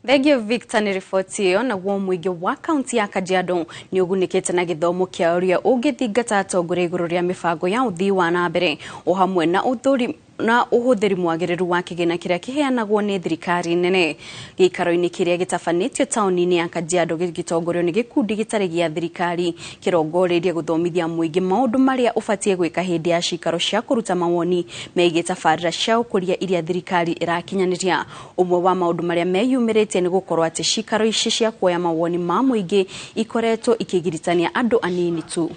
Thegio Victor ni riboti iyo na Mũingĩ wa kaunti ya Kajiado ni ugunikite na githomo kia ũrĩa ũngĩthingata atongoria igũrũ rĩa mibango ya ũthii wa na mbere o hamwe na ũhũthĩri mwagĩrĩru wa kĩgĩna kĩrĩa kĩheanagwo nĩ thirikari nene. Gĩikaro-inĩ kĩrĩa gĩtabanĩtio taũni-inĩ ya Kajiado gĩtongorio nĩ gĩkundi gĩtarĩ gĩa thirikari kĩrongoreirie gũthomithia mũingĩ maũndũ marĩa ũbatie gwĩka hĩndĩ ya cikaro cia kũruta mawoni megiĩ tabarĩra cia ũkũria iria thirikari ĩrakinyanĩria. Ũmwe wa maũndũ marĩa meyumĩrĩtie nĩ gũkorwo atĩ cikaro ici cia kuoya mawoni ma mũingĩ ikoretwo ikĩgiritania andũ anini tu.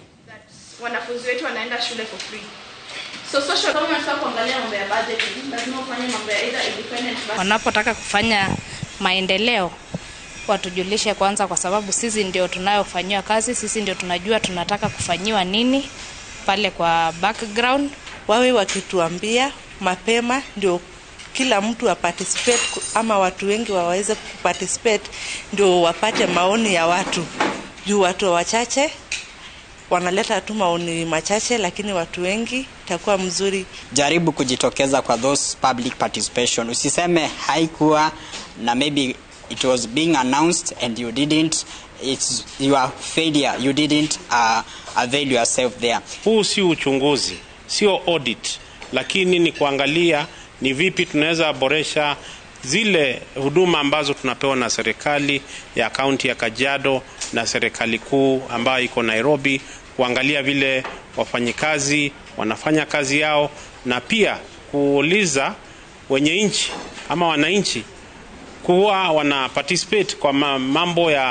Wanafunzi wetu wanaenda shule for free. So social kama unataka kuangalia mambo ya budget, lazima ufanye mambo ya either independent. Wanapotaka kufanya maendeleo watujulishe kwanza, kwa sababu sisi ndio tunayofanyia kazi, sisi ndio tunajua tunataka kufanyiwa nini pale kwa background. Wawe wakituambia mapema ndio kila mtu participate, ama watu wengi waweze participate ndio wapate maoni ya watu. Juu watu wachache wanaleta tu maoni machache, lakini watu wengi itakuwa mzuri. Jaribu kujitokeza kwa those public participation. Usiseme haikuwa na maybe it was being announced and you didn't. It's your failure. You didn't avail yourself there. Huu si uchunguzi, sio audit, lakini ni kuangalia ni vipi tunaweza boresha zile huduma ambazo tunapewa na serikali ya kaunti ya Kajiado na serikali kuu ambayo iko Nairobi, kuangalia vile wafanyikazi wanafanya kazi yao, na pia kuuliza wenye nchi ama wananchi kuwa wana participate kwa mambo ya